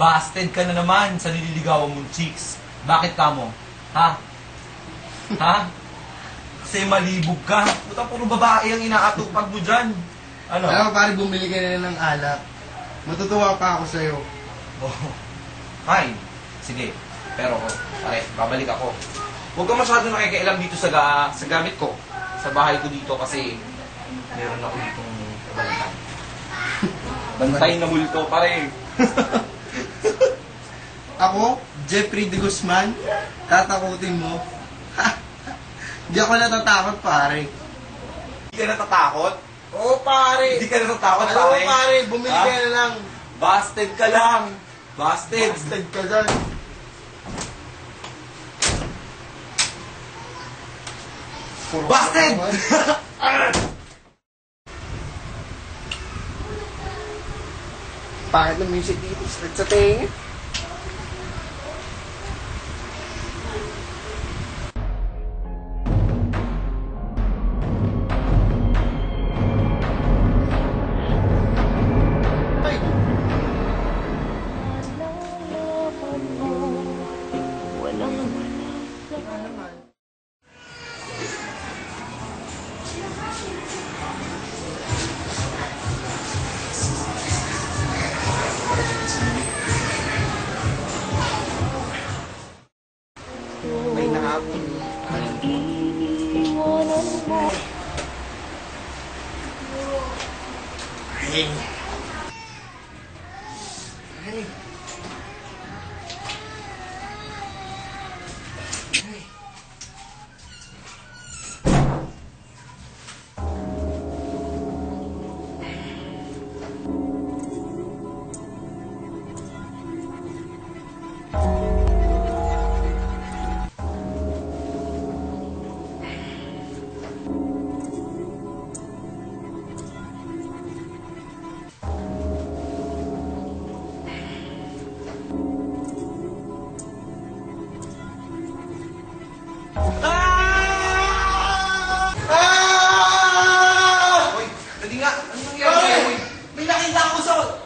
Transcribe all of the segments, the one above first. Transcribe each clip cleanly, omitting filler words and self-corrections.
Busted ka na naman sa nililigawan mong chicks. Bakit ka mo? Ha? Ha? Kasi malibog ka. Puta, puro babae ang inaatupag mo dyan. Ano? Alam mo, pare, bumili ka na ng alak. Matutuwa pa ako sa'yo. Oh. Fine. Sige. Pero, pare, babalik ako. Huwag ka masyado nakikialam dito sa gamit ko. Sa bahay ko dito kasi meron ako ditong kabalitan. Bantay na multo, pare. Ako, Jeffrey de Guzman, tatakutin mo. Hindi ako natatakot, pare. Hindi ka natatakot? Oo, pare. Hindi ka natatakot, Alam mo, pare? pare, bumili ka na lang. Busted ka lang. Busted. Busted ka dyan. Busted! Bakit ng music dito? Straight sa tenga. May nakapon. Ay. Ay.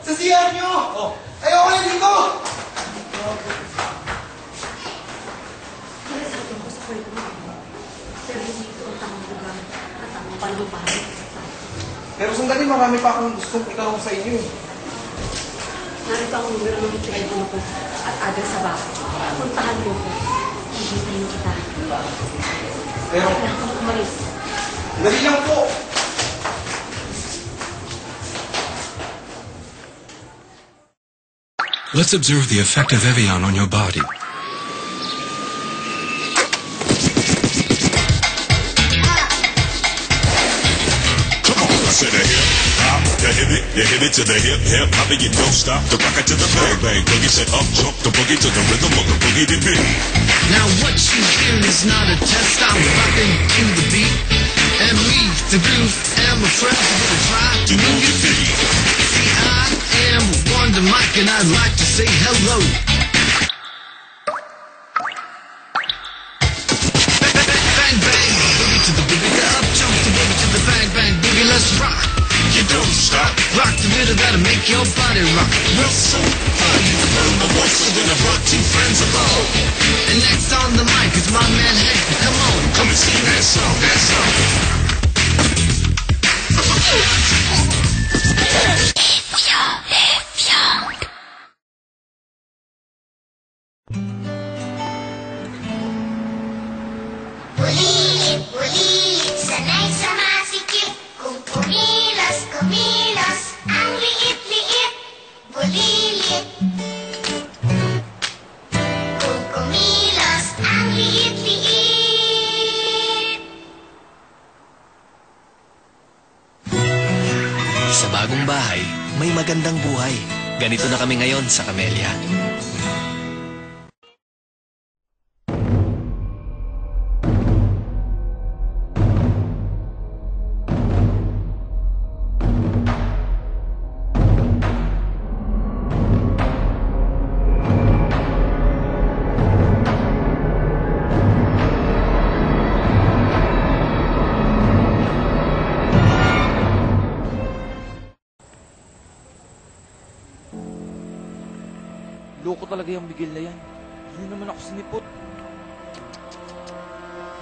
Sa CR nyo! Oh. Ayoko na dito! Sabi ko sa kwento mo. Pero dito ang tamang lugar at tamang palubahan. Pero sandali, marami pa akong gustong itanong sa inyo. Narito ang numero ng telepono ko at address sa bahay. Puntahan mo ko. Hihitayin kita. Pero, Kailangan ka umalis. dali lang po! Let's observe the effect of Evian on your body. Come on, I said a hip hop, you hit it to the hip hip hop, and you don't stop the rock it to the bang bang boogie. Said up jump the boogie to the rhythm of the boogie to beat. Now what you hear is not a test. I'm rocking to the beat, and me, the groove, and my friends are gonna try to move your feet. See, I am Wonder Mike, and I'd like to say hello. Bang bang boogie to the boogie, the up jump the boogie to the bang bang boogie. Let's rock. You don't stop. Rock the rhythm that'll make your body rock. Well, so you can learn my voice, so then I brought two friends along. And next on the mic is my man Hank. Come on, Come and sing that song, that song. Bulilit, bulilit, sanay sa masikip. Kung kumilos, kumilos, ang liit-liit. Bulilit. Kung kumilos, ang liit-liit. Sa bagong bahay, may magandang buhay. Ganito na kami ngayon sa Camellia. Loko talaga yung Miguel na yan. Hindi naman ako sinipot.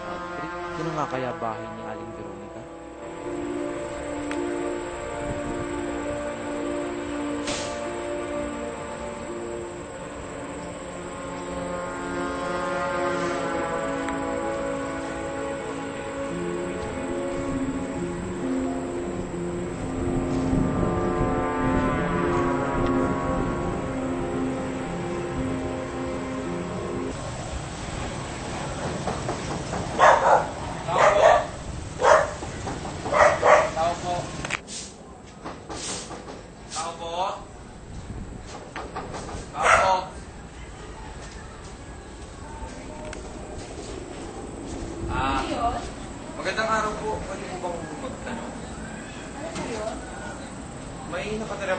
Patrick, yun nga kaya bahay ni Aling Veronica? Magandang araw po. Pwede po bang magtanong? Ano po yun? May nakatira